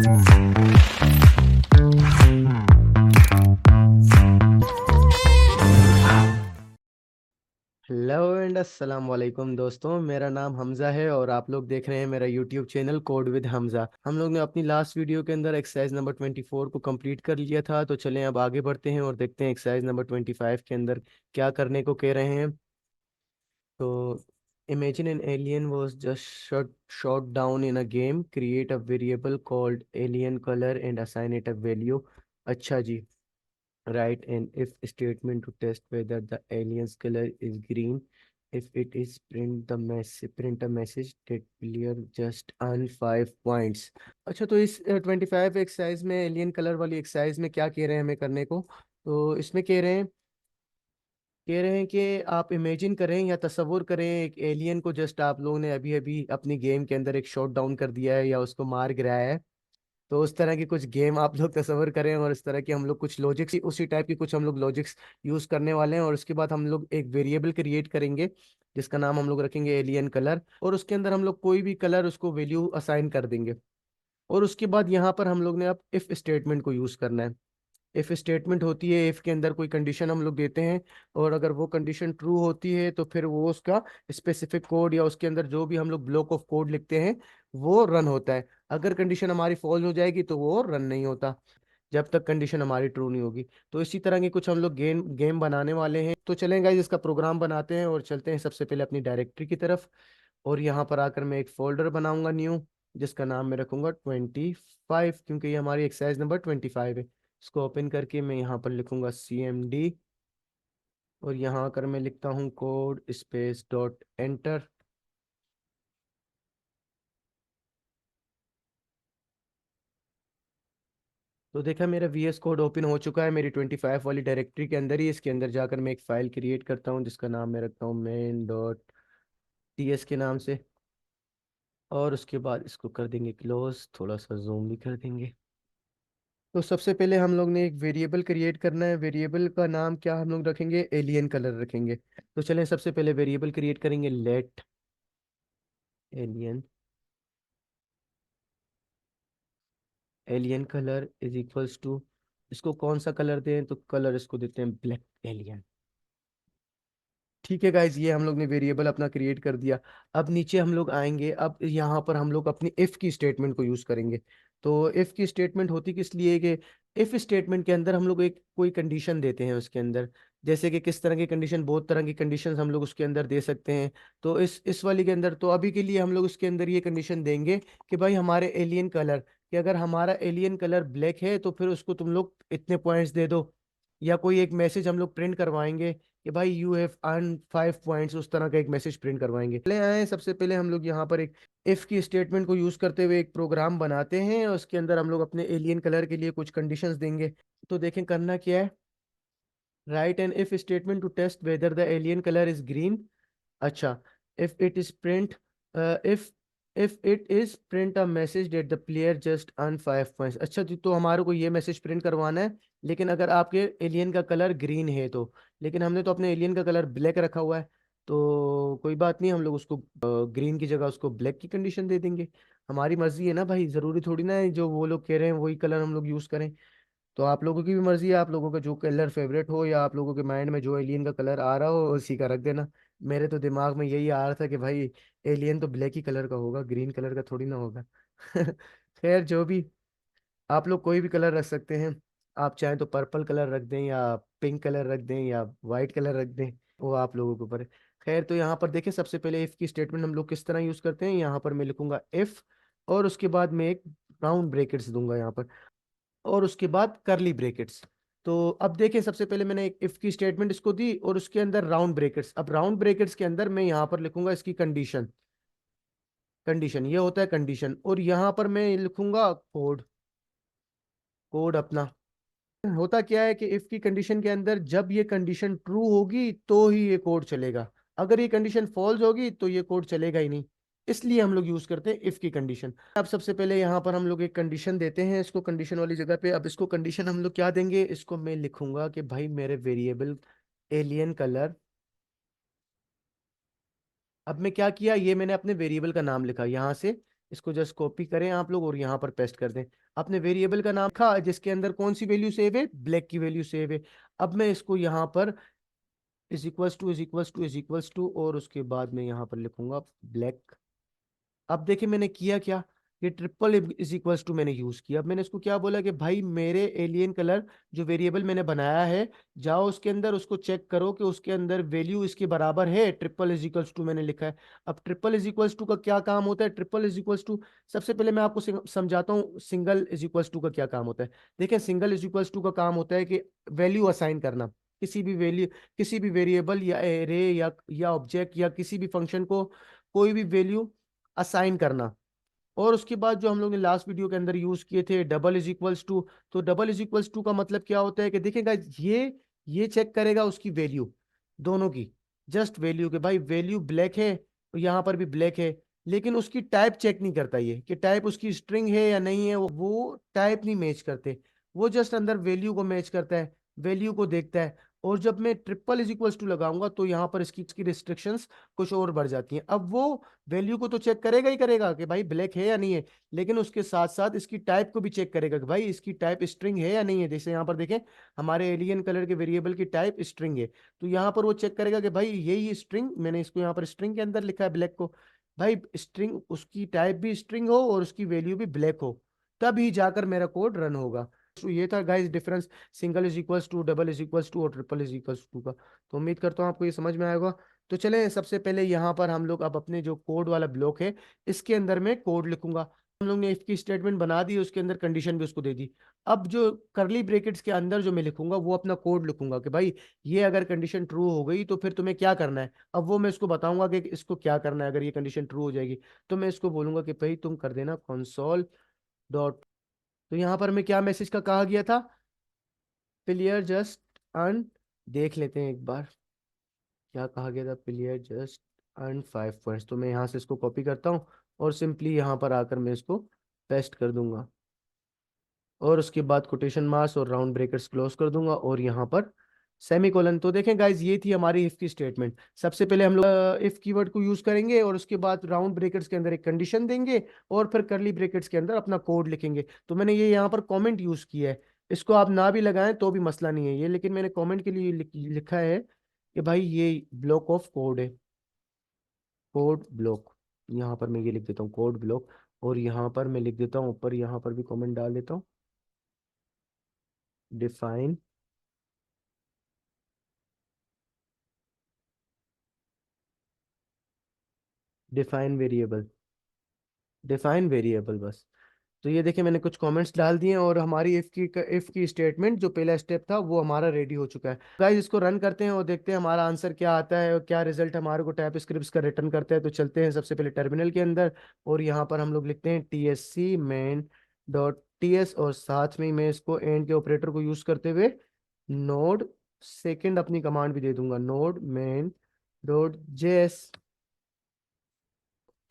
Hello and अस्सलाम वालेकुम दोस्तों, मेरा नाम हमज़ा है और आप लोग देख रहे हैं मेरा YouTube channel code with Hamza. हम लोग ने अपनी लास्ट वीडियो के अंदर एक्सरसाइज नंबर 24 को कंप्लीट कर लिया था, तो चलें अब आगे बढ़ते हैं और देखते हैं एक्सरसाइज नंबर 25 के अंदर क्या करने को कह रहे हैं। तो imagine an alien was just shot down in a game, create a variable called alien colour and assign it a value. अच्छा जी। Write an if statement to test whether the alien's color is green. If it is, print a message that player just earn 5 points. अच्छा, तो इस 25 exercise में alien colour वाली exercise में क्या कह रहे हैं हमें करने को। तो इसमें कह रहे हैं कि आप इमेजिन करें या तसव्वुर करें एक एलियन को, जस्ट आप लोगों ने अभी अभी अपनी गेम के अंदर एक शॉट डाउन कर दिया है या उसको मार गिराया है। तो उस तरह की कुछ गेम आप लोग तस्वर करें और इस तरह की हम लोग कुछ लॉजिक्स, उसी टाइप की कुछ हम लोग लॉजिक्स यूज करने वाले हैं। और उसके बाद हम लोग एक वेरिएबल क्रिएट करेंगे जिसका नाम हम लोग रखेंगे एलियन कलर, और उसके अंदर हम लोग कोई भी कलर उसको वैल्यू असाइन कर देंगे। और उसके बाद यहाँ पर हम लोग ने अब इफ स्टेटमेंट को यूज करना है। इफ स्टेटमेंट होती है, इफ के अंदर कोई कंडीशन हम लोग देते हैं, और अगर वो कंडीशन ट्रू होती है तो फिर वो उसका स्पेसिफिक कोड या उसके अंदर जो भी हम लोग ब्लॉक ऑफ कोड लिखते हैं वो रन होता है। अगर कंडीशन हमारी फॉल्स हो जाएगी तो वो रन नहीं होता जब तक कंडीशन हमारी ट्रू नहीं होगी। तो इसी तरह की कुछ हम लोग गेम गेम बनाने वाले हैं। तो चलें गाइस, इसका प्रोग्राम बनाते हैं और चलते हैं सबसे पहले अपनी डायरेक्टरी की तरफ। और यहाँ पर आकर मैं एक फोल्डर बनाऊंगा न्यू, जिसका नाम मैं रखूंगा 25, क्योंकि ये हमारी एक्सरसाइज नंबर 25 है। इसको ओपन करके मैं यहाँ पर लिखूंगा CMD, और यहाँ आकर मैं लिखता हूँ कोड स्पेस डॉट एंटर। तो देखा, मेरा VS कोड ओपन हो चुका है मेरी 25 वाली डायरेक्टरी के अंदर ही। इसके अंदर जाकर मैं एक फाइल क्रिएट करता हूँ जिसका नाम मैं रखता हूँ main.ts के नाम से। और उसके बाद इसको कर देंगे क्लोज, थोड़ा सा जूम भी कर देंगे। तो सबसे पहले हम लोग ने एक वेरिएबल क्रिएट करना है। वेरिएबल का नाम क्या हम लोग रखेंगे, एलियन कलर रखेंगे। तो चलें सबसे पहले वेरिएबल क्रिएट करेंगे, let alien alien colour is equals to, इसको कौन सा कलर दें, तो कलर इसको देते हैं ब्लैक एलियन। ठीक है गाइज, ये हम लोग ने वेरिएबल अपना क्रिएट कर दिया। अब नीचे हम लोग आएंगे, अब यहाँ पर हम लोग अपनी इफ की स्टेटमेंट को यूज करेंगे। तो इफ की स्टेटमेंट होती किस लिए कि इफ स्टेटमेंट के अंदर हम लोग एक कोई कंडीशन देते हैं उसके अंदर। जैसे कि किस तरह की कंडीशन, बहुत तरह की कंडीशन हम लोग उसके अंदर दे सकते हैं। तो इस वाली के अंदर तो अभी के लिए हम लोग उसके अंदर ये कंडीशन देंगे कि भाई हमारे एलियन कलर, कि अगर हमारा एलियन कलर ब्लैक है तो फिर उसको तुम लोग इतने पॉइंट्स दे दो। या कोई एक मैसेज हम लोग प्रिंट करवाएंगे कि भाई यू हैव अर्न 5 पॉइंट्स, उस तरह का एक मैसेज प्रिंट करवाएंगे। पहले आए, सबसे पहले हम लोग यहाँ पर एक इफ की स्टेटमेंट को यूज करते हुए एक प्रोग्राम बनाते हैं, और उसके अंदर हम लोग अपने एलियन कलर के लिए कुछ कंडीशंस देंगे। तो देखें करना क्या है, write an if statement to test whether the alien colour is green. अच्छा, if it is print if if it is print a message that the player just earn 5 points. अच्छा जी, तो हमारे को ये मैसेज प्रिंट करवाना है, लेकिन अगर आपके एलियन का कलर ग्रीन है तो। लेकिन हमने तो अपने एलियन का कलर ब्लैक रखा हुआ है, तो कोई बात नहीं, हम लोग उसको ग्रीन की जगह उसको ब्लैक की कंडीशन दे देंगे। हमारी मर्जी है ना भाई, जरूरी थोड़ी ना है जो वो लोग कह रहे हैं वही कलर हम लोग यूज करें। तो आप लोगों की भी मर्जी है, आप लोगों का जो कलर फेवरेट हो या आप लोगों के माइंड में जो एलियन का कलर आ रहा हो उसी का रख देना। मेरे तो दिमाग में यही आ रहा था कि भाई एलियन तो ब्लैक ही कलर का होगा, ग्रीन कलर का थोड़ी ना होगा। खैर जो भी, आप लोग कोई भी कलर रख सकते हैं। आप चाहें तो पर्पल कलर रख दें या पिंक कलर रख दें या वाइट कलर रख दें, वो आप लोगों के ऊपर है। खैर, तो यहाँ पर देखिए, सबसे पहले इफ की स्टेटमेंट हम लोग किस तरह यूज करते हैं। यहाँ पर मैं लिखूंगा इफ, और उसके बाद मैं एक राउंड ब्रेकेट्स दूंगा यहाँ पर, और उसके बाद करली ब्रेकेट्स। तो अब देखें, सबसे पहले मैंने एक इफ की स्टेटमेंट इसको दी और उसके अंदर राउंड ब्रेकेट्स। अब राउंड ब्रेकेट्स के अंदर मैं यहाँ पर लिखूंगा इसकी कंडीशन। कंडीशन ये होता है कंडीशन, और यहाँ पर मैं लिखूंगा कोड। कोड अपना होता क्या है कि इफ की कंडीशन के अंदर जब ये कंडीशन ट्रू होगी तो ही ये कोड चलेगा। अगर ये कंडीशन फॉल्स होगी तो ये कोड चलेगा ही नहीं। इसलिए हम लोग यूज करते हैं इफ की कंडीशन। अब सबसे पहले यहाँ पर हम लोग एक कंडीशन देते हैं इसको कंडीशन वाली जगह पे। अब इसको कंडीशन हम लोग क्या देंगे, इसको मैं लिखूंगा कि भाई मेरे वेरिएबल एलियन कलर। अब मैं क्या किया, ये मैंने अपने वेरिएबल का नाम लिखा यहाँ से, इसको जस्ट कॉपी करें आप लोग और यहाँ पर पेस्ट कर दें। अपने वेरिएबल का नाम था जिसके अंदर कौन सी वैल्यू सेव है, ब्लैक की वैल्यू सेव है। अब मैं इसको यहाँ पर is equals to is equals to is equals to और उसके बाद मैं यहाँ पर लिखूंगा ब्लैक। अब देखिए मैंने किया क्या, ये ट्रिपल इज इक्वल्स टू मैंने यूज किया। अब मैंने इसको क्या बोला कि भाई मेरे एलियन कलर जो वेरिएबल मैंने बनाया है, जाओ उसके अंदर उसको चेक करो कि उसके अंदर वैल्यू इसके बराबर है, ट्रिपल इज इक्वल्स टू मैंने लिखा है। अब ट्रिपल इज इक्वल्स टू का क्या काम होता है, ट्रिपल इज इक्वल्स टू, सबसे पहले मैं आपको समझाता हूँ सिंगल इज इक्वल्स टू का क्या काम होता है। देखिए सिंगल इज इक्वल्स टू का काम होता है कि वैल्यू असाइन करना, किसी भी वैल्यू, किसी भी वेरिएबल या एरे या ऑब्जेक्ट या किसी भी फंक्शन को कोई भी वैल्यू असाइन करना। और उसके बाद जो हम लोग ने लास्ट वीडियो के अंदर यूज किए थे डबल इज इक्वल्स टू, तो डबल इज इक्वल्स टू का मतलब क्या होता है कि देखिएगा ये चेक करेगा उसकी वैल्यू, दोनों की जस्ट वैल्यू के, भाई वैल्यू ब्लैक है तो यहाँ पर भी ब्लैक है, लेकिन उसकी टाइप चेक नहीं करता ये कि टाइप उसकी स्ट्रिंग है या नहीं है, वो टाइप नहीं मैच करते, वो जस्ट अंदर वैल्यू को मैच करता है, वैल्यू को देखता है। और जब मैं ट्रिपल इज इक्वल्स टू लगाऊंगा तो यहाँ पर इसकी रिस्ट्रिक्शंस कुछ और बढ़ जाती हैं। अब वो वैल्यू को तो चेक करेगा ही करेगा कि भाई ब्लैक है या नहीं है, लेकिन उसके साथ साथ इसकी टाइप को भी चेक करेगा कि भाई इसकी टाइप स्ट्रिंग है या नहीं है। जैसे यहाँ पर देखें हमारे एलियन कलर के वेरिएबल की टाइप स्ट्रिंग है, तो यहाँ पर वो चेक करेगा कि भाई यही स्ट्रिंग, मैंने इसको यहाँ पर स्ट्रिंग के अंदर लिखा है ब्लैक को, भाई स्ट्रिंग उसकी टाइप भी स्ट्रिंग हो और उसकी वैल्यू भी ब्लैक हो, तभी जाकर मेरा कोड रन होगा। तो ये था guys difference single is equals to, double is equals to और ट्रिपल इज इक्वल्स टू का। तो उम्मीद करता हूँ आपको ये समझ में आएगा। तो चले सबसे पहले यहाँ पर हम लोग अब अपने जो कोड वाला ब्लॉक है इसके अंदर मैं कोड लिखूंगा। हम लोग ने इफ की स्टेटमेंट बना दी, उसके अंदर कंडीशन भी उसको दे दी। अब जो करली ब्रैकेट्स के अंदर जो मैं लिखूंगा वो अपना कोड लिखूंगा कि भाई ये अगर कंडीशन ट्रू हो गई तो फिर तुम्हें क्या करना है। अब वो मैं इसको बताऊंगा कि इसको क्या करना है अगर ये कंडीशन ट्रू हो जाएगी। तो मैं इसको बोलूंगा कि भाई तुम कर देना console डॉट, तो यहाँ पर मैं क्या मैसेज का कहा गया था, प्लेयर जस्ट अर्न, देख लेते हैं एक बार क्या कहा गया था, प्लेयर जस्ट अर्न 5 पॉइंट्स। तो मैं यहाँ से इसको कॉपी करता हूँ और सिंपली यहाँ पर आकर मैं इसको पेस्ट कर दूंगा और उसके बाद कोटेशन मार्क्स और राउंड ब्रेकर्स क्लोज कर दूंगा और यहाँ पर सेमीकोलन। तो देखें गाइज ये थी हमारी इफ की स्टेटमेंट। सबसे पहले हम लोग इफ कीवर्ड को यूज करेंगे और उसके बाद राउंड ब्रेकेट्स के अंदर एक कंडीशन देंगे और फिर करली ब्रेकेट्स के अंदर अपना कोड लिखेंगे। तो मैंने ये यहाँ पर कमेंट यूज किया है, इसको आप ना भी लगाएं तो भी मसला नहीं है ये, लेकिन मैंने कमेंट के लिए लिखा है कि भाई ये ब्लॉक ऑफ कोड है, कोड ब्लॉक। यहाँ पर मैं ये लिख देता हूँ कोड ब्लॉक और यहाँ पर मैं लिख देता हूँ ऊपर, यहाँ पर भी कमेंट डाल देता हूँ define, define variable, define variable बस। तो ये देखिए मैंने कुछ कमेंट्स डाल दिए और हमारी इफ की स्टेटमेंट जो पहला स्टेप था वो हमारा रेडी हो चुका है। गाइस इसको रन करते हैं और देखते हैं हमारा आंसर क्या आता है और क्या रिजल्ट हमारे को टाइप स्क्रिप्ट का रिटर्न करते हैं। तो चलते हैं सबसे पहले टर्मिनल के अंदर और यहाँ पर हम लोग लिखते हैं TSC main डॉट ts और साथ में ही मैं इसको एंड के ऑपरेटर को यूज करते हुए नोड सेकेंड अपनी कमांड भी दे दूंगा, नोड मेन डॉट जेएस।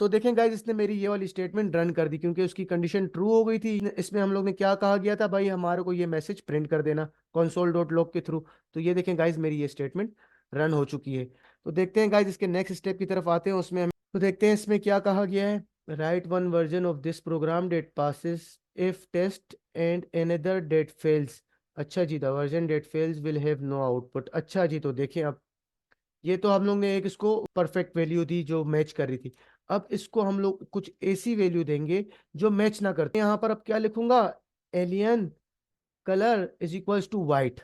तो देखें गाइज इसने मेरी ये वाली स्टेटमेंट रन कर दी क्योंकि उसकी कंडीशन ट्रू हो गई थी। इसमें हम लोग ने क्या कहा गया था, भाई हमारे को ये मैसेज प्रिंट कर देना console डॉट लॉग के थ्रू। तो ये देखें गाइज मेरी ये स्टेटमेंट रन हो चुकी है। तो देखते हैं गाइज इसके नेक्स्ट स्टेप की तरफ आते हैं, उसमें हम तो देखते हैं इसमें क्या कहा गया है। Write one version of this program that passes if test and another that fails. अच्छा जी, the version that fails will have no output. अच्छा जी, तो देखें अब ये तो हम लोग ने एक इसको परफेक्ट वैल्यू दी जो मैच कर रही थी। अब इसको हम लोग कुछ ऐसी वैल्यू देंगे जो मैच ना करते। यहाँ पर अब क्या लिखूंगा, alien colour is equals to white.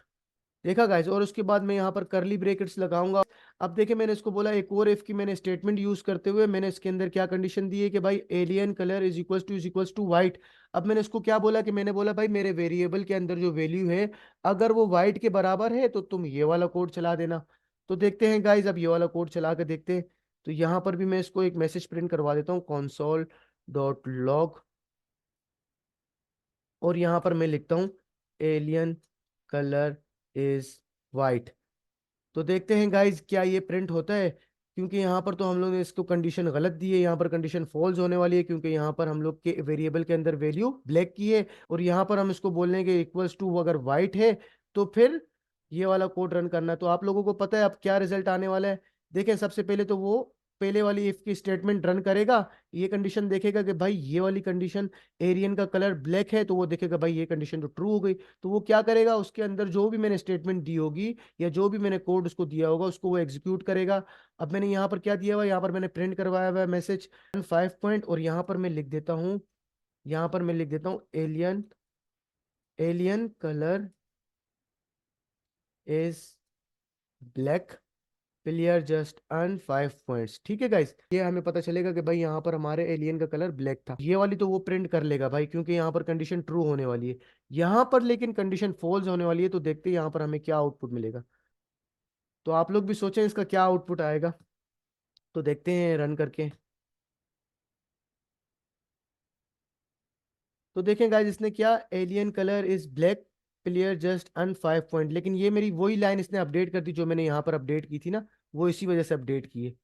देखा गाइस, और उसके बाद मैं यहाँ पर करली ब्रैकेट्स लगाऊंगा। अब देखे मैंने इसको बोला एक और इफ की मैंने स्टेटमेंट यूज करते हुए मैंने इसके अंदर क्या कंडीशन दी है कि भाई alien colour is equals to white. अब मैंने इसको क्या बोला कि मैंने बोला भाई मेरे वेरिएबल के अंदर जो वैल्यू है अगर वो वाइट के बराबर है तो तुम ये वाला कोड चला देना। तो देखते हैं गाइज अब ये वाला कोड चला कर देखते हैं। तो यहाँ पर भी मैं इसको एक मैसेज प्रिंट करवा देता हूँ console डॉट लॉग और यहाँ पर मैं लिखता हूँ एलियन कलर इज वाइट। तो देखते हैं गाइज क्या ये प्रिंट होता है, क्योंकि यहाँ पर तो हम लोग ने इसको कंडीशन गलत दी है, यहाँ पर कंडीशन फॉल्स होने वाली है क्योंकि यहाँ पर हम लोग के वेरिएबल के अंदर वैल्यू ब्लैक की है और यहाँ पर हम इसको बोलने के इक्वल्स टू अगर वाइट है तो फिर ये वाला कोड रन करना है। तो आप लोगों को पता है अब क्या रिजल्ट आने वाला है। देखें सबसे पहले तो वो पहले वाली इफ की स्टेटमेंट रन करेगा, ये कंडीशन देखेगा कि भाई ये वाली कंडीशन एलियन का कलर ब्लैक है, तो वो देखेगा भाई ये कंडीशन तो ट्रू हो गई। तो वो क्या करेगा, उसके अंदर जो भी मैंने स्टेटमेंट दी होगी या जो भी मैंने कोड उसको दिया होगा उसको वो एग्जीक्यूट करेगा। अब मैंने यहाँ पर क्या दिया हुआ है, यहाँ पर मैंने प्रिंट करवाया हुआ है मैसेज 5 पॉइंट, और यहाँ पर मैं लिख देता हूँ, यहाँ पर मैं लिख देता हूँ alien, alien colour is black, player just earn 5 points. ठीक है गाइस, ये हमें पता चलेगा कि भाई यहाँ पर हमारे एलियन का कलर ब्लैक था। ये वाली तो वो प्रिंट कर लेगा भाई, क्योंकि यहाँ पर कंडीशन ट्रू होने वाली है। यहाँ पर लेकिन कंडीशन फॉल्स होने वाली है, तो देखते हैं यहाँ पर हमें क्या आउटपुट मिलेगा। तो आप लोग भी सोचें इसका क्या आउटपुट आएगा, तो देखते हैं रन करके। तो देखें गाइस, इसने क्या, alien colour is black, player just on 5 point. लेकिन ये मेरी वही लाइन इसने अपडेट कर दी जो मैंने यहाँ पर अपडेट की थी ना, वो इसी वजह से अपडेट की है।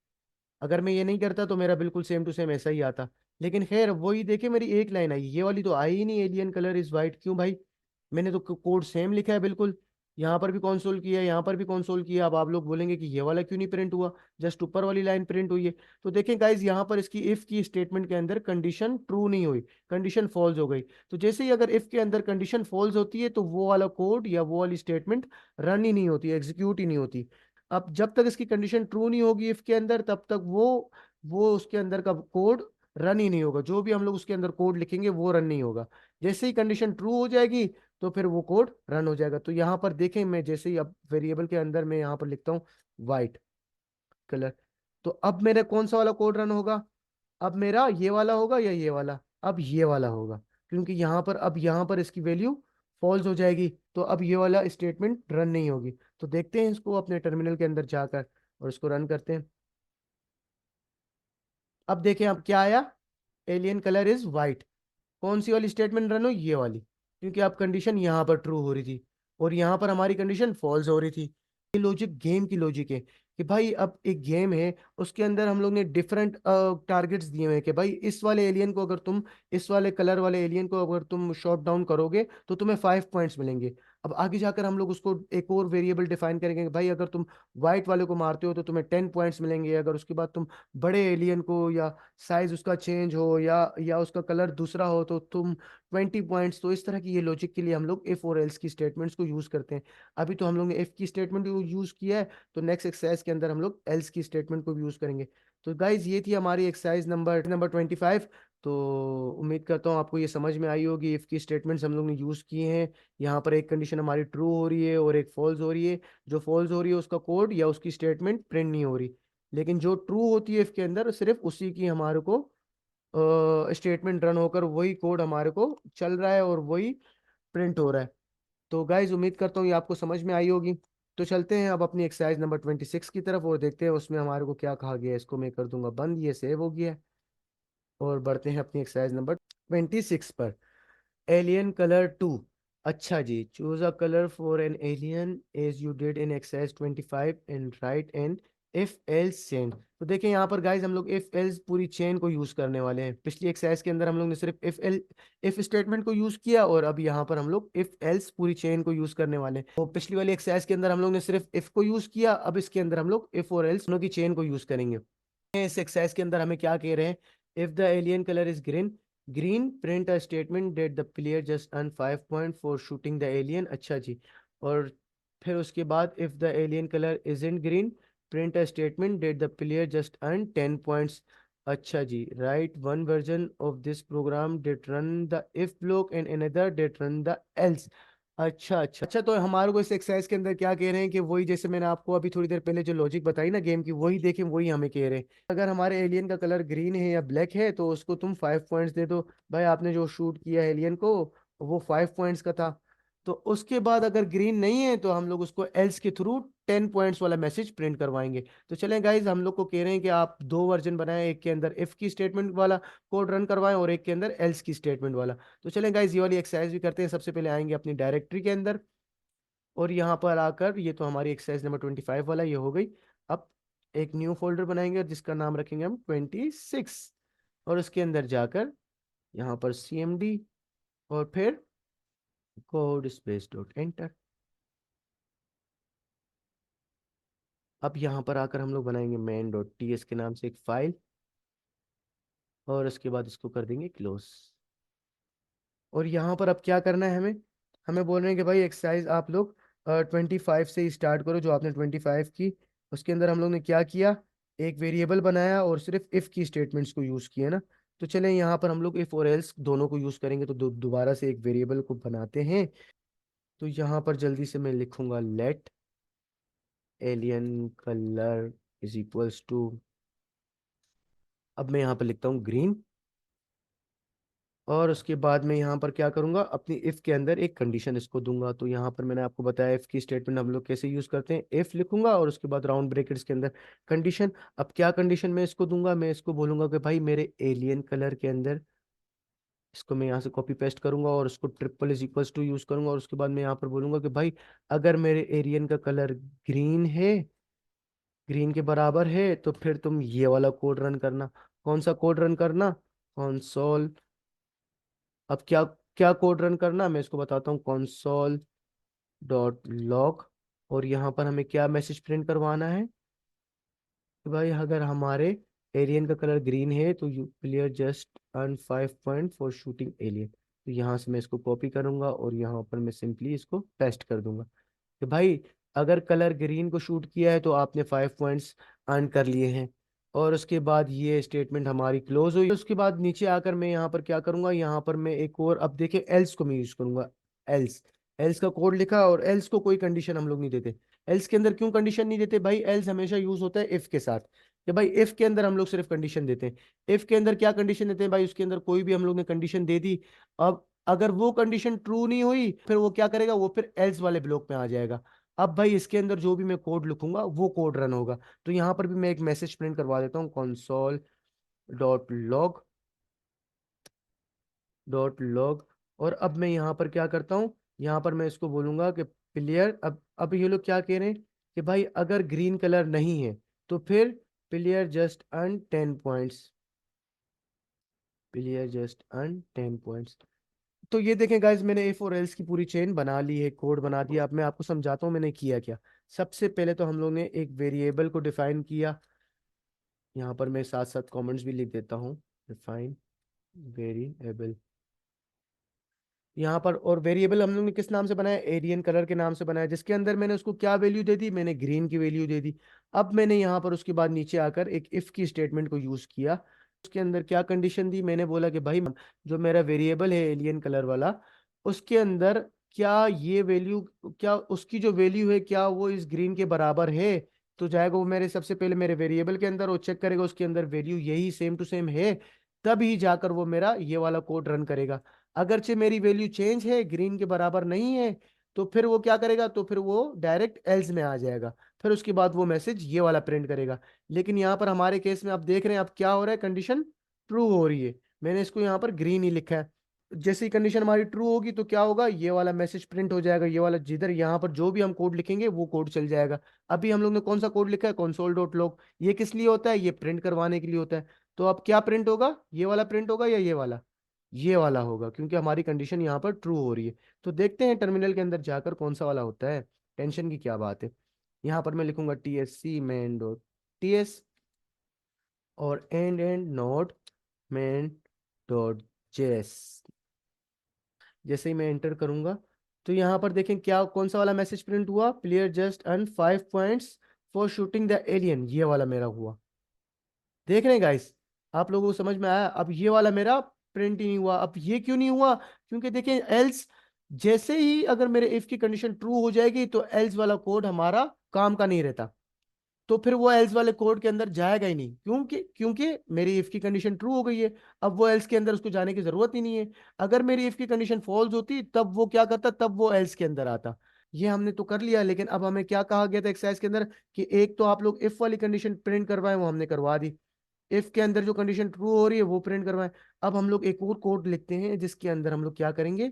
अगर मैं ये नहीं करता तो मेरा बिल्कुल सेम टू सेम ऐसा ही आता। लेकिन खैर वही देखे, मेरी एक लाइन आई, ये वाली तो आई ही नहीं, एलियन कलर इज वाइट। क्यों भाई, मैंने तो कोड सेम लिखा है बिल्कुल, यहाँ पर भी कंसोल किया है, यहाँ पर भी कंसोल किया। अब आप लोग बोलेंगे कि ये वाला क्यों नहीं प्रिंट हुआ, जस्ट ऊपर वाली लाइन प्रिंट हुई है। तो देखें गाइज, यहाँ पर इसकी इफ की स्टेटमेंट के अंदर कंडीशन ट्रू नहीं हुई, कंडीशन फॉल्स हो गई। तो जैसे ही अगर इफ के अंदर कंडीशन फॉल्स होती है, तो वो वाला कोड या वो वाली स्टेटमेंट रन ही नहीं होती, एग्जीक्यूट ही नहीं होती। अब जब तक इसकी कंडीशन ट्रू नहीं होगी इफ के अंदर, तब तक वो उसके अंदर का कोड रन ही नहीं होगा। जो भी हम लोग उसके अंदर कोड लिखेंगे वो रन नहीं होगा। जैसे ही कंडीशन ट्रू हो जाएगी, तो फिर वो कोड रन हो जाएगा। तो यहाँ पर देखें, मैं जैसे ही अब वेरिएबल के अंदर मैं यहाँ पर लिखता हूँ वाइट कलर, तो अब मेरा कौन सा वाला कोड रन होगा, अब मेरा ये वाला होगा या ये वाला, अब ये वाला होगा। क्योंकि यहाँ पर, अब यहाँ पर इसकी वैल्यू फॉल्स हो जाएगी, तो अब ये वाला स्टेटमेंट रन नहीं होगी। तो देखते हैं इसको अपने टर्मिनल के अंदर जाकर, और इसको रन करते हैं। अब देखें अब क्या आया, एलियन कलर इज वाइट। कौन सी वाली स्टेटमेंट रन हुई, ये वाली, क्योंकि अब कंडीशन यहाँ पर ट्रू हो रही थी और यहाँ पर हमारी कंडीशन फॉल्स हो रही थी। ये लॉजिक गेम की लॉजिक है कि भाई अब एक गेम है, उसके अंदर हम लोग ने डिफरेंट टारगेट्स दिए हुए हैं कि भाई इस वाले एलियन को अगर तुम, इस वाले कलर वाले एलियन को अगर तुम शॉट डाउन करोगे तो तुम्हें 5 पॉइंट्स मिलेंगे। अब आगे जाकर हम लोग उसको एक और वेरिएबल डिफाइन करेंगे कि भाई अगर तुम व्हाइट वाले को मारते हो तो तुम्हें 10 पॉइंट्स मिलेंगे, अगर उसके बाद तुम बड़े एलियन को, या साइज उसका चेंज हो, या उसका कलर दूसरा हो, तो तुम 20 पॉइंट्स। तो इस तरह की ये लॉजिक के लिए हम लोग इफ और एल्स की स्टेटमेंट्स को यूज करते हैं। अभी तो हम लोग ने इफ की स्टेटमेंट को यूज किया है, तो नेक्स्ट एक्सरसाइज के अंदर हम लोग एल्स की स्टेटमेंट को भी यूज करेंगे। तो गाइज ये थी हमारी एक्सरसाइज नंबर 25। तो उम्मीद करता हूँ आपको ये समझ में आई होगी। इफ की स्टेटमेंट्स हम लोग ने यूज किए हैं। यहाँ पर एक कंडीशन हमारी ट्रू हो रही है और एक फॉल्स हो रही है। जो फॉल्स हो रही है उसका कोड या उसकी स्टेटमेंट प्रिंट नहीं हो रही, लेकिन जो ट्रू होती है इसके अंदर सिर्फ उसी की हमारे को स्टेटमेंट रन होकर वही कोड हमारे को चल रहा है और वही प्रिंट हो रहा है। तो गाइज उम्मीद करता हूँ ये आपको समझ में आई होगी। तो चलते हैं अब अपनी एक्सरसाइज नंबर 26 की तरफ और देखते हैं उसमें हमारे को क्या कहा गया है। इसको मैं कर दूंगा बंद, ये सेव हो गया है। और बढ़ते हैं अपनी एक्सरसाइज नंबर 26 पर। Alien colour two. अच्छा जी, choose a colour for an alien as you did in exercise 25 and write an if else chain. तो देखें यहाँ पर गाइज हम लोग इफ एल्स पूरी चेन को यूज करने वाले हैं। पिछली एक्सरसाइज के अंदर हम लोग ने सिर्फ इफ स्टेटमेंट को यूज किया, और अब यहाँ पर हम लोग इफ एल्स पूरी चेन को यूज करने वाले हैं। तो पिछली वाली एक्सरसाइज के अंदर हम लोग ने सिर्फ इफ को यूज किया, अब इसके अंदर हम लोग इफ और एल्स दोनों की चेन को यूज करेंगे। इस एक्सरसाइज के अंदर हमें क्या कह रहे हैं, if the alien colour is green, green print a statement that the player just earn 5 point for shooting the alien. अच्छा जी, और फिर उसके बाद if the alien colour is in green, print a statement that the player just earn 10 points. अच्छा जी, write one version of this program that run the if block and another that run the else. अच्छा, तो हमारे को इस exercise के अंदर क्या कह रहे हैं कि वही जैसे मैंने आपको अभी थोड़ी देर पहले जो लॉजिक बताई ना गेम की, वही देखें वही हमें कह रहे हैं। अगर हमारे एलियन का कलर ग्रीन है या ब्लैक है तो उसको तुम 5 पॉइंट्स दे दो। भाई आपने जो शूट किया एलियन को वो 5 पॉइंट्स का था। तो उसके बाद अगर ग्रीन नहीं है तो हम लोग उसको एल्स के थ्रू 10 पॉइंट्स वाला मैसेज प्रिंट करवाएंगे। तो चलें गाइज, हम लोग को कह रहे हैं कि आप दो वर्जन बनाएं, एक के अंदर इफ की स्टेटमेंट वाला कोड रन करवाएं और एक के अंदर एल्स की स्टेटमेंट वाला। तो चलें गाइज, ये वाली एक्सरसाइज भी करते हैं। सबसे पहले आएंगे अपनी डायरेक्टरी के अंदर, और यहाँ पर आकर, ये तो हमारी एक्सरसाइज नंबर 25 वाला ये हो गई। अब एक न्यू फोल्डर बनाएंगे जिसका नाम रखेंगे हम 26, और उसके अंदर जाकर यहाँ पर CMD और फिर कोड स्पेस डॉट एंटर। अब यहाँ पर आकर हम लोग बनाएंगे main.ts के नाम से एक फाइल, और उसके बाद इसको कर देंगे क्लोज। और यहाँ पर अब क्या करना है हमें, हमें बोल रहे हैं कि भाई एक्सरसाइज आप लोग 25 से स्टार्ट करो, जो आपने 25 की। उसके अंदर हम लोग ने क्या किया, एक वेरिएबल बनाया और सिर्फ इफ की स्टेटमेंट्स को यूज किया ना। तो चलें यहाँ पर हम लोग इफ और एल्स दोनों को यूज करेंगे, तो दोबारा से एक वेरिएबल को बनाते हैं। तो यहाँ पर जल्दी से मैं लिखूंगा let alien colour is equals to, अब मैं यहाँ पर लिखता हूँ ग्रीन। और उसके बाद मैं यहाँ पर क्या करूंगा, अपनी इफ के अंदर एक कंडीशन इसको दूंगा। तो यहाँ पर मैंने आपको बताया इफ की स्टेटमेंट हम लोग कैसे यूज करते हैं, इफ लिखूंगा और उसके बाद राउंड ब्रैकेट्स के अंदर कंडीशन। अब क्या कंडीशन मैं इसको दूंगा, मैं इसको बोलूंगा कि भाई मेरे एलियन कलर के अंदर, इसको मैं यहाँ से कॉपी पेस्ट करूंगा और उसको triple is equals to use करूंगा। और उसके बाद मैं यहाँ पर बोलूंगा कि भाई अगर मेरे एलियन का कलर ग्रीन है, ग्रीन के बराबर है, तो फिर तुम ये वाला कोड रन करना। कौन सा कोड रन करना, कॉन्सोल। अब क्या क्या कोड रन करना, मैं इसको बताता हूँ, console डॉट लॉग। और यहाँ पर हमें क्या मैसेज प्रिंट करवाना है कि भाई अगर हमारे एलियन का कलर ग्रीन है तो you player just earn 5 point for shooting alien. तो यहाँ से मैं इसको कॉपी करूंगा और यहाँ पर मैं सिंपली इसको पेस्ट कर दूंगा कि भाई अगर कलर ग्रीन को शूट किया है तो आपने 5 पॉइंट्स अर्न कर लिए हैं। और उसके बाद ये स्टेटमेंट हमारी क्लोज हुई। उसके बाद नीचे आकर मैं यहाँ पर क्या करूंगा, यहाँ पर मैं एक और, अब देखिए एल्स को मैं यूज करूंगा। एल्स, एल्स का कोड लिखा, और एल्स को कोई कंडीशन हम लोग नहीं देते। एल्स के अंदर क्यों कंडीशन नहीं देते भाई, एल्स हमेशा यूज होता है इफ के साथ, कि भाई इफ के अंदर हम लोग सिर्फ कंडीशन देते हैं। इफ के अंदर क्या कंडीशन देते हैं भाई, उसके अंदर कोई भी हम लोग ने कंडीशन दे दी, अब अगर वो कंडीशन ट्रू नहीं हुई फिर वो क्या करेगा, वो फिर एल्स वाले ब्लॉक में आ जाएगा। अब भाई इसके अंदर जो भी मैं कोड लिखूंगा वो कोड रन होगा। तो यहाँ पर भी मैं एक मैसेज प्रिंट करवा देता हूँ, console dot log dot log. और अब मैं यहाँ पर क्या करता हूँ, यहाँ पर मैं इसको बोलूंगा कि प्लेयर, अब ये लोग क्या कह रहे हैं कि भाई अगर ग्रीन कलर नहीं है तो फिर player just earn 10 points, player just earn 10 points. तो ये देखें गाइज, मैंने इफ और एल्स की पूरी चेन बना ली है, कोड बना दिया। अब मैं आपको समझाता हूँ मैंने किया क्या। सबसे पहले तो हम लोग ने एक वेरिएबल को डिफाइन किया, यहाँ पर मैं साथ साथ कमेंट्स भी लिख देता हूँ, डिफाइन वेरिएबल। यहाँ पर और वेरिएबल हम लोग ने किस नाम से बनाया, एरियन कलर के नाम से बनाया, जिसके अंदर मैंने उसको क्या वैल्यू दे दी, मैंने ग्रीन की वैल्यू दे दी। अब मैंने यहाँ पर उसके बाद नीचे आकर एक इफ की स्टेटमेंट को यूज किया। उसके अंदर क्या कंडीशन दी, मैंने बोला कि भाई जो मेरा वेरिएबल है एलियन कलर वाला, उसके अंदर क्या ये वैल्यू, क्या उसकी जो वैल्यू है क्या वो इस ग्रीन के बराबर है। तो जाएगा वो मेरे सबसे पहले मेरे वेरिएबल के अंदर, वो चेक करेगा उसके अंदर वैल्यू यही सेम टू सेम है, तभी जाकर वो मेरा ये वाला कोड रन करेगा। अगरचे मेरी वैल्यू चेंज है, ग्रीन के बराबर नहीं है, तो फिर वो क्या करेगा, तो फिर वो डायरेक्ट एल्स में आ जाएगा। फिर उसके बाद वो मैसेज ये वाला प्रिंट करेगा। लेकिन यहाँ पर हमारे केस में आप देख रहे हैं अब क्या हो रहा है, कंडीशन ट्रू हो रही है। मैंने इसको यहाँ पर ग्रीन ही लिखा है। जैसे ही कंडीशन हमारी ट्रू होगी तो क्या होगा, ये वाला मैसेज प्रिंट हो जाएगा, ये वाला जिधर यहाँ पर जो भी हम कोड लिखेंगे वो कोड चल जाएगा। अभी हम लोग ने कौन सा कोड लिखा है, console डॉट लॉग। ये किस लिए होता है, ये प्रिंट करवाने के लिए होता है। तो अब क्या प्रिंट होगा, ये वाला प्रिंट होगा या ये वाला, ये वाला होगा, क्योंकि हमारी कंडीशन यहाँ पर ट्रू हो रही है। तो देखते हैं टर्मिनल के अंदर जाकर कौन सा वाला होता है, टेंशन की क्या बात है। यहाँ पर मैं लिखूंगा TSC main डॉट ts और and note main dot js। जैसे ही मैं एंटर करूंगा तो यहाँ पर देखें क्या कौन सा वाला मैसेज प्रिंट हुआ, player just earn 5 points for shooting the alien, ये वाला मेरा हुआ। देख रहे हैं गाइस, आप लोगों को समझ में आया। अब ये वाला मेरा प्रिंट ही नहीं हुआ। अब ये क्यों नहीं हुआ, क्योंकि देखें एल्स, जैसे ही अगर मेरे इफ की कंडीशन ट्रू हो जाएगी तो एल्स वाला कोड हमारा काम का नहीं रहता। तो फिर वो एल्स वाले कोड के अंदर जाएगा ही नहीं, क्योंकि क्योंकि मेरी इफ की कंडीशन ट्रू हो गई है। अब वो एल्स के अंदर उसको जाने की जरूरत ही नहीं है। अगर मेरी इफ की कंडीशन फॉल्स होती तब वो क्या करता, तब वो एल्स के अंदर आता। ये हमने तो कर लिया, लेकिन अब हमें क्या कहा गया था एक्सरसाइज के अंदर, कि एक तो आप लोग इफ वाली कंडीशन प्रिंट करवाएं, वो हमने करवा दी। इफ के अंदर जो कंडीशन ट्रू हो रही है वो प्रिंट करवाएं। अब हम लोग एक और कोड लिखते हैं जिसके अंदर हम लोग क्या करेंगे,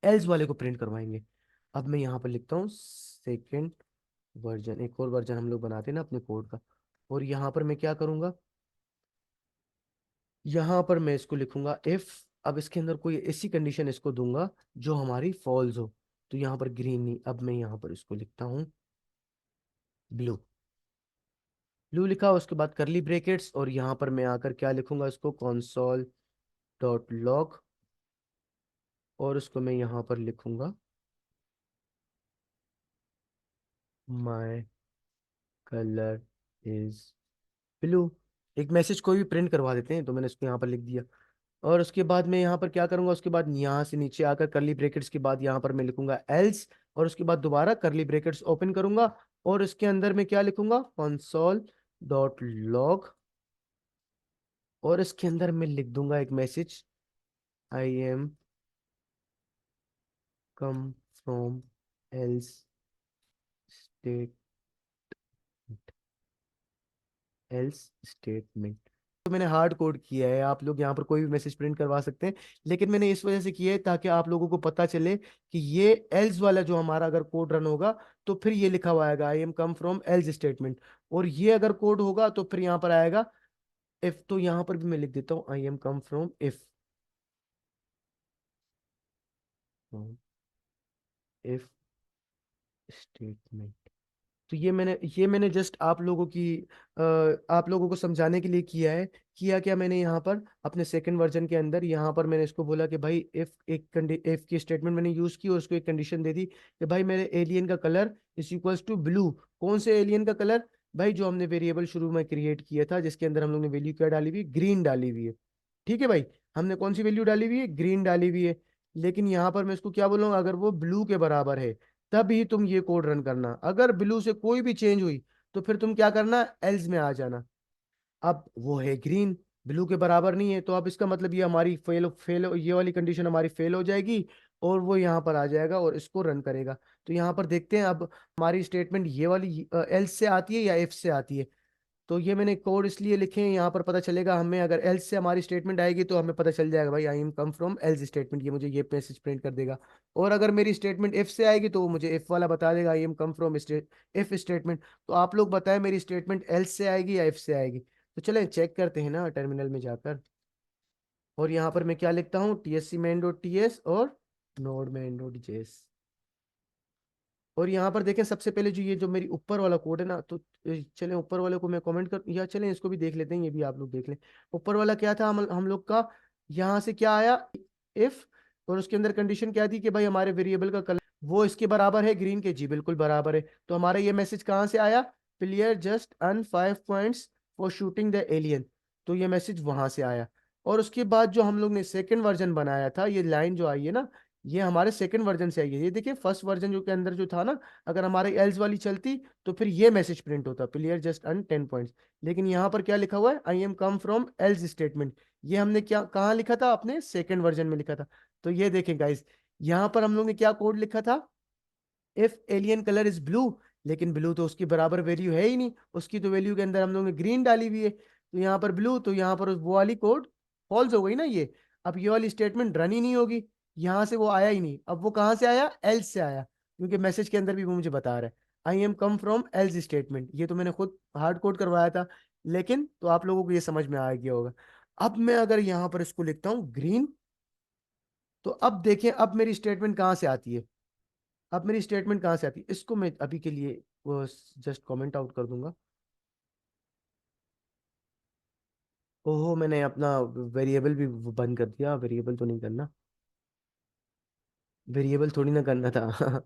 एल्स वाले को प्रिंट करवाएंगे। अब मैं यहाँ पर लिखता हूँ सेकेंड वर्जन, एक और वर्जन हम लोग बनाते हैं ना अपने कोड का। और यहाँ पर मैं क्या करूंगा, यहाँ पर मैं इसको लिखूंगा इफ, अब इसके अंदर कोई ऐसी कंडीशन इसको दूंगा जो हमारी फॉल्स हो। तो यहाँ पर ग्रीन नहीं, अब मैं यहाँ पर इसको लिखता हूँ ब्लू। ब्लू लिखा, उसके बाद करली ब्रेकेट्स, और यहाँ पर मैं आकर क्या लिखूंगा, इसको console डॉट लॉग, और उसको मैं यहाँ पर लिखूंगा माई कलर इज ब्लू। एक मैसेज कोई भी प्रिंट करवा देते हैं, तो मैंने इसको यहाँ पर लिख दिया। और उसके बाद मैं यहाँ पर क्या करूंगा, उसके बाद यहाँ से नीचे आकर करली ब्रैकेट्स के बाद यहाँ पर मैं लिखूंगा एल्स, और उसके बाद दोबारा करली ब्रैकेट्स ओपन करूंगा, और इसके अंदर मैं क्या लिखूंगा, console डॉट लॉग, और इसके अंदर मैं लिख दूंगा एक message, I am come from else state, else statement. तो मैंने हार्ड कोड किया है, आप लोग यहाँ पर कोई भी मैसेज प्रिंट करवा सकते हैं, लेकिन मैंने इस वजह से किया है ताकि आप लोगों को पता चले कि ये एल्स वाला जो हमारा अगर कोड रन होगा तो फिर ये लिखा हुआ आएगा, I am come from else statement. और ये अगर कोड होगा तो फिर यहाँ पर आएगा इफ। तो यहाँ पर भी मैं लिख देता हूँ I am come from if statement. तो ये मैंने जस्ट आप लोगों की आप लोगों को समझाने के लिए किया है। किया क्या मैंने यहाँ पर अपने सेकंड वर्जन के अंदर, यहाँ पर मैंने इसको बोला कि भाई इफ की स्टेटमेंट मैंने यूज की, और उसको एक कंडीशन दे दी कि भाई मेरे एलियन का colour is equals to blue. कौन से एलियन का कलर, भाई जो हमने वेरिएबल शुरू में क्रिएट किया था, जिसके अंदर हम लोग ने वैल्यू क्या डाली हुई है, ग्रीन डाली हुई है। ठीक है भाई, हमने कौन सी वैल्यू डाली हुई है, ग्रीन डाली हुई है। लेकिन यहाँ पर मैं इसको क्या बोलूंगा, अगर वो ब्लू के बराबर है तभी तुम ये कोड रन करना, अगर ब्लू से कोई भी चेंज हुई तो फिर तुम क्या करना, एल्स में आ जाना। अब वो है ग्रीन, ब्लू के बराबर नहीं है, तो अब इसका मतलब ये हमारी फेल फेल ये वाली कंडीशन हमारी फेल हो जाएगी, और वो यहाँ पर आ जाएगा और इसको रन करेगा। तो यहाँ पर देखते हैं अब हमारी स्टेटमेंट ये वाली एल्स से आती है या इफ से आती है। तो ये मैंने कोड इसलिए लिखे हैं, यहाँ पर पता चलेगा हमें, अगर एल्स से हमारी स्टेटमेंट आएगी तो हमें पता चल जाएगा भाई I am come from else statement, ये मुझे ये मैसेज प्रिंट कर देगा। और अगर मेरी स्टेटमेंट इफ से आएगी तो वो मुझे इफ वाला बता देगा, I am come from if statement. तो आप लोग बताएं मेरी स्टेटमेंट एल्स से आएगी या इफ से आएगी। तो चलें चेक करते हैं ना टर्मिनल में जाकर। और यहाँ पर मैं क्या लिखता हूँ, TSC main डॉट ts और नोड main डॉट js। और यहाँ पर देखें सबसे पहले जो ये जो मेरी ऊपर वाला कोड है ना, तो चलें ऊपर वाले को मैं कमेंट कर, या चलें इसको भी देख लेते हैं, ये भी आप लोग देख लें। ऊपर वाला क्या था, हम लोग का यहाँ से क्या आया, इफ, और उसके अंदर कंडीशन क्या थी कि भाई हमारे वेरिएबल का कलर वो इसके बराबर है ग्रीन के, जी बिल्कुल बराबर है। तो हमारा ये मैसेज कहाँ से आया, player just earn 5 points for shooting the alien. तो ये मैसेज वहां से आया। और उसके बाद जो हम लोग ने सेकंड वर्जन बनाया था, ये लाइन जो आई है ना, ये हमारे सेकंड वर्जन से आई है। ये देखिए फर्स्ट वर्जन जो के अंदर जो था ना, अगर हमारे एल्स वाली चलती तो फिर ये मैसेज प्रिंट होता, प्लेयर जस्ट अर्न 10 पॉइंट्स। लेकिन यहाँ पर क्या लिखा हुआ है, I am come from else statement. ये हमने क्या कहाँ लिखा था, अपने सेकंड वर्जन में लिखा था। तो ये देखें गाइस, यहाँ पर हम लोग ने क्या कोड लिखा था, if alien colour is blue, लेकिन ब्लू तो उसकी बराबर वैल्यू है ही नहीं, उसकी तो वैल्यू के अंदर हम लोग ने ग्रीन डाली हुई है। तो यहाँ पर ब्लू, तो यहाँ पर वो वाली कोड फॉल्स हो गई ना ये। अब ये वाली स्टेटमेंट रन ही नहीं होगी, यहाँ से वो आया ही नहीं। अब वो कहाँ से आया, एल्स से आया, क्योंकि मैसेज के अंदर भी वो मुझे बता रहा है I am come from else statement. ये तो मैंने खुद हार्ड कोड करवाया था, लेकिन तो आप लोगों को ये समझ में आ गया होगा। अब मैं अगर यहाँ पर इसको लिखता हूँ ग्रीन, तो अब देखें अब मेरी स्टेटमेंट कहाँ से आती है, अब मेरी स्टेटमेंट कहाँ से आती है, इसको मैं अभी के लिए वो जस्ट कमेंट आउट कर दूंगा। ओहो, मैंने अपना वेरिएबल भी वो बंद कर दिया, वेरिएबल तो नहीं करना, वेरिएबल थोड़ी ना करना था।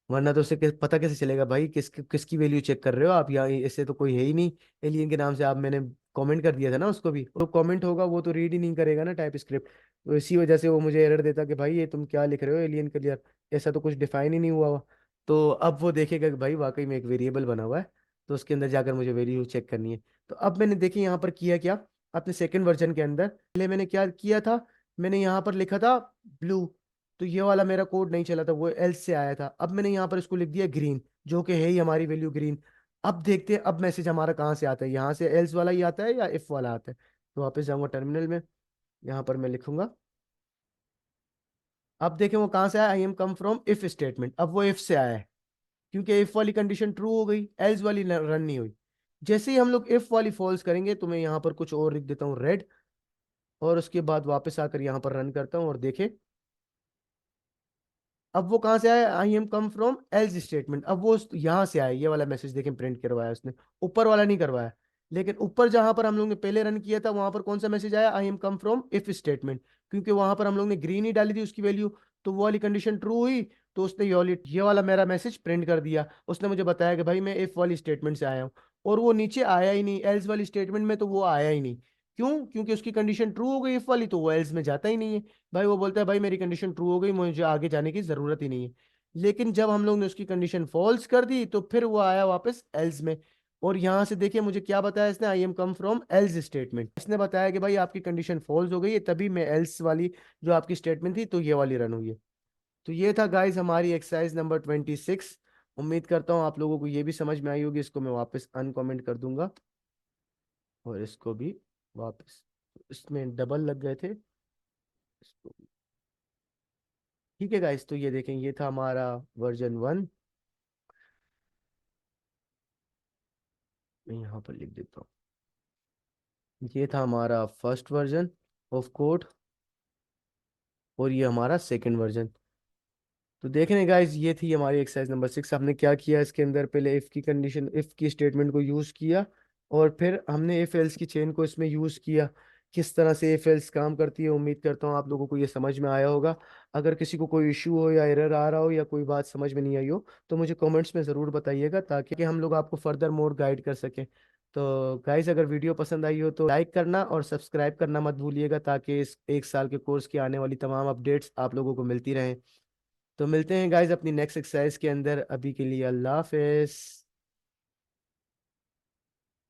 वरना तो उसे पता कैसे चलेगा भाई किसकी वैल्यू चेक कर रहे हो आप, यहाँ इससे तो कोई है ही नहीं एलियन के नाम से। आप मैंने कमेंट कर दिया था ना उसको भी, तो कमेंट होगा वो तो रीड ही नहीं करेगा ना टाइप स्क्रिप्ट। तो इसी वजह से वो मुझे एरर देता कि भाई ये तुम क्या लिख रहे हो एलियन क्लियर, ऐसा तो कुछ डिफाइन ही नहीं हुआ। तो अब वो देखेगा कि भाई वाकई में एक वेरिएबल बना हुआ है, तो उसके अंदर जाकर मुझे वैल्यू चेक करनी है। तो अब मैंने देखिए यहाँ पर किया क्या, अपने सेकंड वर्जन के अंदर पहले मैंने क्या किया था, मैंने यहाँ पर लिखा था ब्लू, तो ये वाला मेरा कोड नहीं चला था, वो एल्स से आया था। अब मैंने यहाँ पर इसको लिख दिया ग्रीन, जो कि है ही हमारी वैल्यू ग्रीन। अब देखते हैं अब मैसेज हमारा कहाँ से आता है, यहाँ से एल्स वाला ही आता है या इफ वाला आता है। तो वापस जाऊंगा टर्मिनल में, यहाँ पर मैं लिखूंगा, अब देखें वो कहाँ से आया, I am come from if statement. अब वो इफ से आया है, क्योंकि इफ वाली कंडीशन ट्रू हो गई, एल्स वाली रन नहीं हुई। जैसे ही हम लोग इफ वाली फॉल्स करेंगे, तो मैं यहाँ पर कुछ और लिख देता हूँ रेड, और उसके बाद वापस आकर यहाँ पर रन करता हूँ और देखें अब वो कहाँ से आया, I am come from else statement. अब वो यहाँ से आया, ये वाला मैसेज देखें प्रिंट करवाया उसने, ऊपर वाला नहीं करवाया। लेकिन ऊपर जहां पर हम लोग ने पहले रन किया था वहां पर कौन सा मैसेज आया, I am come from if statement, क्योंकि वहां पर हम लोग ने ग्रीन ही डाली थी उसकी वैल्यू, तो वो वाली कंडीशन ट्रू हुई, तो उसने ये वाला मेरा मैसेज प्रिंट कर दिया। उसने मुझे बताया कि भाई मैं इफ वाली स्टेटमेंट से आया हूँ, और वो नीचे आया ही नहीं, एल्स वाली स्टेटमेंट में तो वो आया ही नहीं। क्यों? क्योंकि उसकी कंडीशन ट्रू हो गई इफ वाली, तो वो एल्स में जाता ही नहीं है। भाई वो बोलता है भाई मेरी कंडीशन ट्रू हो गई, मुझे आगे जाने की जरूरत ही नहीं है। लेकिन जब हम लोग ने उसकी कंडीशन फॉल्स कर दी तो फिर वो आया वापस एल्स में। और यहां से देखिए मुझे क्या बताया इसने, I am come from else statement. इसने बताया कि भाई आपकी कंडीशन फॉल्स हो गई है, तभी मैं एल्स वाली जो आपकी स्टेटमेंट थी तो ये वाली रन हुई है। तो ये था गाइज हमारी एक्सरसाइज नंबर 26। उम्मीद करता हूँ आप लोगों को ये भी समझ में आई होगी। इसको मैं वापस अनकमेंट कर दूंगा, और इसको भी वापस, इसमें डबल लग गए थे इसको। ठीक है गाइज, तो ये देखें ये था हमारा वर्जन 1। मैं यहाँ पर लिख देता हूँ, ये था हमारा फर्स्ट वर्जन ऑफ कोड, और ये हमारा सेकंड वर्जन। तो देख रहे हैं गाइस, ये थी हमारी एक्सरसाइज नंबर 6। हमने क्या किया इसके अंदर, पहले इफ की कंडीशन, इफ की स्टेटमेंट को यूज किया, और फिर हमने इफ एल्स की चेन को इसमें यूज किया। किस तरह से इफ एल्स काम करती है, उम्मीद करता हूँ आप लोगों को ये समझ में आया होगा। अगर किसी को कोई इशू हो या एरर आ रहा हो या कोई बात समझ में नहीं आई हो, तो मुझे कमेंट्स में ज़रूर बताइएगा, ताकि हम लोग आपको फर्दर मोर गाइड कर सकें। तो गाइस अगर वीडियो पसंद आई हो तो लाइक करना और सब्सक्राइब करना मत भूलिएगा, ताकि इस 1 साल के कोर्स की आने वाली तमाम अपडेट्स आप लोगों को मिलती रहें। तो मिलते हैं गाइज अपनी नेक्स्ट एक्सरसाइज के अंदर। अभी के लिए अल्लाह हाफिज।